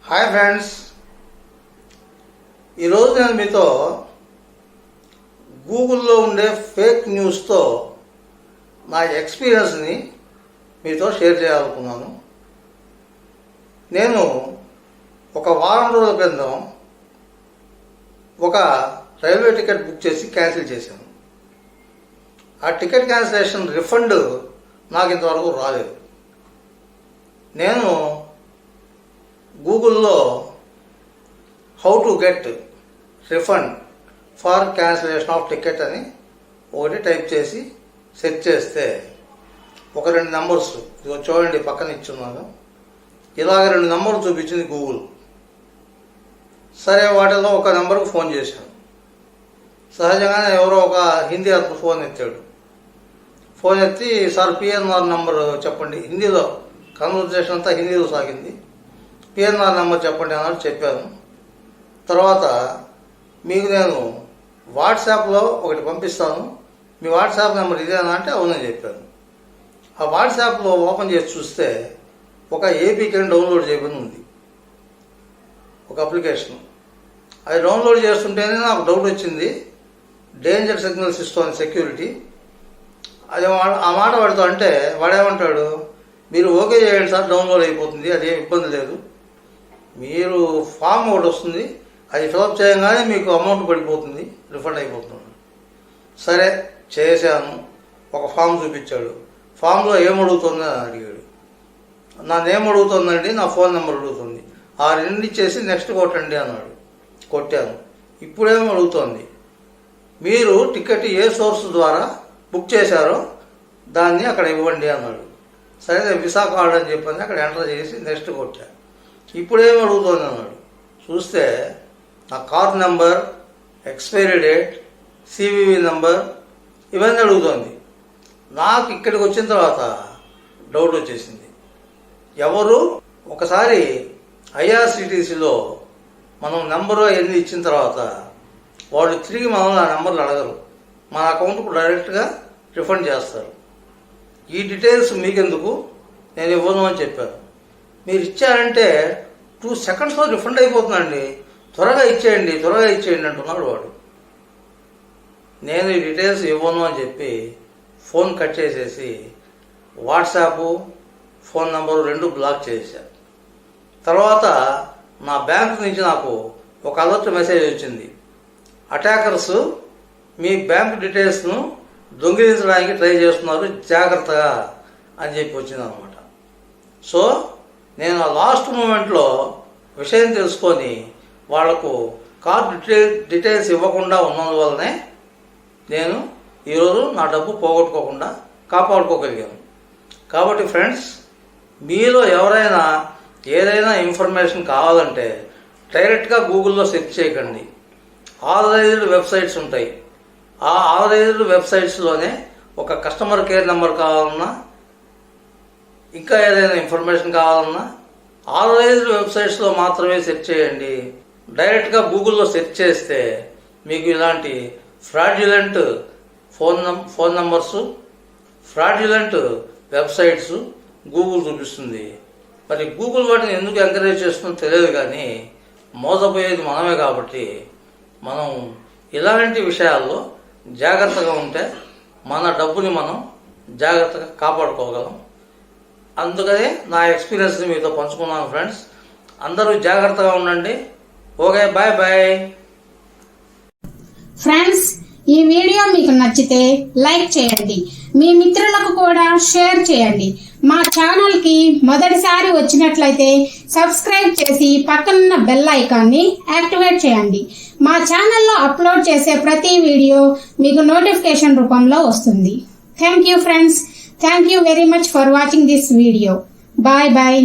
Hi friends, ఈరోజు నేను మీతో గూగుల్లో ఉండే ఫేక్ న్యూస్తో నా ఎక్స్పీరియన్స్ని మీతో షేర్ చేయాలనుకున్నాను. నేను ఒక వారం రోజుల క్రితం ఒక రైల్వే టికెట్ బుక్ చేసి క్యాన్సిల్ చేశాను. ఆ టికెట్ క్యాన్సిలేషన్ రిఫండ్ నాకు ఇంతవరకు రాలేదు. నేను గూగుల్లో how to get refund for cancellation of ticket అని ఒకటి టైప్ చేసి సెర్చ్ చేస్తే ఒక 2 నెంబర్స్ చూడండి, పక్కన ఇచ్చున్నాను. ఇలాగ 2 నెంబర్లు చూపించింది గూగుల్. సరే, వాటిలో ఒక నెంబర్కి ఫోన్ చేశాను. సహజంగానే ఎవరో ఒక హిందీ అతను ఫోన్ ఎత్తాడు. ఫోన్ ఎత్తి, సార్ పిఎన్ఆర్ నెంబర్ చెప్పండి. హిందీలో కన్వర్జేషన్ అంతా హిందీలో సాగింది. పిఎన్ఆర్ నెంబర్ చెప్పండి అన్నట్టు చెప్పాను. తర్వాత మీకు నేను వాట్సాప్లో ఒకటి పంపిస్తాను, మీ వాట్సాప్ నెంబర్ ఇదేనా అంటే అవునని చెప్పాను. ఆ వాట్సాప్లో ఓపెన్ చేసి చూస్తే ఒక ఏపీకే డౌన్లోడ్ చేయబడి ఉంది, ఒక అప్లికేషన్. అది డౌన్లోడ్ చేస్తుంటేనే నాకు డౌట్ వచ్చింది, డేంజర్ సిగ్నల్స్ ఇస్తుంది సెక్యూరిటీ. అది ఆ మాట వాడితో అంటే వాడేమంటాడు, మీరు ఓకే చేయండి సార్, డౌన్లోడ్ అయిపోతుంది, అదేం ఇబ్బంది లేదు. మీరు ఫామ్ ఒకటి వస్తుంది, అది ఫిలప్ చేయగానే మీకు అమౌంట్ పడిపోతుంది, రిఫండ్ అయిపోతుంది. సరే చేశాను. ఒక ఫామ్ చూపించాడు. ఫామ్లో ఏమడుగుతుంది అని అడిగాడు. నన్నేం అడుగుతుందండి, నా ఫోన్ నెంబర్ అడుగుతుంది. ఆ 2 ఇచ్చేసి నెక్స్ట్ కొట్టండి అన్నాడు. కొట్టాను. ఇప్పుడేమో అడుగుతోంది, మీరు టికెట్ ఏ సోర్స్ ద్వారా బుక్ చేశారో దాన్ని అక్కడ ఇవ్వండి అన్నాడు. సరే, విసా కార్డ్ అని చెప్పని అక్కడ ఎంటర్ చేసి నెక్స్ట్ కొట్టా. ఇప్పుడేమి అడుగుతుంది అన్నాడు. చూస్తే నా car number, expiry date, CVV number ఇవన్నీ అడుగుతోంది. నాకు ఇక్కడికి వచ్చిన తర్వాత డౌట్ వచ్చేసింది. ఎవరు ఒకసారి ఐఆర్సిటీసీలో మనం నెంబరు అవన్నీ ఇచ్చిన తర్వాత వాళ్ళు తిరిగి మనల్ని ఆ నెంబర్లు అడగరు, మన అకౌంట్కు డైరెక్ట్గా రిఫండ్ చేస్తారు. ఈ డీటెయిల్స్ మీకెందుకు, నేను ఇవ్వను అని చెప్పాను. మీరు ఇచ్చారంటే 2 సెకండ్స్లో రిఫండ్ అయిపోతుందండి, త్వరగా ఇచ్చేయండి అంటున్నాడు వాడు. నేను ఈ డీటెయిల్స్ ఇవ్వను అని చెప్పి ఫోన్ కట్ చేసేసి వాట్సాప్, ఫోన్ నెంబరు 2 బ్లాక్ చేశాను. తర్వాత నా బ్యాంకు నుంచి నాకు ఒక అలర్ట్ మెసేజ్ వచ్చింది, అటాకర్స్ మీ బ్యాంక్ డీటెయిల్స్ను దొంగిలించడానికి ట్రై చేస్తున్నారు, జాగ్రత్తగా అని చెప్పి వచ్చింది అనమాట. సో నేను ఆ లాస్ట్ మూమెంట్లో విషయం తెలుసుకొని వాళ్లకు కార్డ్ డీటెయిల్స్ ఇవ్వకుండా ఉన్నందువల్లనే నేను ఈరోజు నా డబ్బు పోగొట్టుకోకుండా కాపాడుకోగలిగాను. కాబట్టి ఫ్రెండ్స్, మీలో ఎవరైనా ఏదైనా ఇన్ఫర్మేషన్ కావాలంటే డైరెక్ట్గా గూగుల్లో సెర్చ్ చేయకండి. ఆథరైజ్డ్ వెబ్సైట్స్ ఉంటాయి. ఆ ఆథరైజ్డ్ వెబ్సైట్స్లోనే ఒక కస్టమర్ కేర్ నెంబర్ కావాలన్నా, ఇంకా ఏదైనా ఇన్ఫర్మేషన్ కావాలన్నా ఆథరైజ్డ్ వెబ్సైట్స్లో మాత్రమే సెర్చ్ చేయండి. డైరెక్ట్గా గూగుల్లో సెర్చ్ చేస్తే మీకు ఇలాంటి fraudulent phone numbers, fraudulent websites Google చూపిస్తుంది. మరి గూగుల్ వాటిని ఎందుకు ఎంకరేజ్ చేస్తుందో తెలియదు, కానీ మోసపోయేది మనమే. కాబట్టి మనం ఇలాంటి విషయాల్లో జాగ్రత్తగా ఉంటే మన డబ్బుని మనం జాగ్రత్తగా కాపాడుకోగలం. అందుకనే నా ఎక్స్పీరియన్స్ని మీతో పంచుకున్నాను ఫ్రెండ్స్. అందరూ జాగ్రత్తగా ఉండండి. Okay, bye bye friends. ఈ వీడియో మీకు నచ్చితే లైక్ చేయండి, మీ మిత్రులకు కూడా షేర్ చేయండి. మా ఛానల్ కి మొదటిసారి వచ్చినట్లయితే సబ్స్క్రైబ్ చేసి పక్కనున్న బెల్ ఐకాన్ని యాక్టివేట్ చేయండి. మా ఛానల్లో అప్లోడ్ చేసే ప్రతి వీడియో మీకు నోటిఫికేషన్ రూపంలో వస్తుంది. Thank you friends. Thank you very much for watching this video. Bye bye.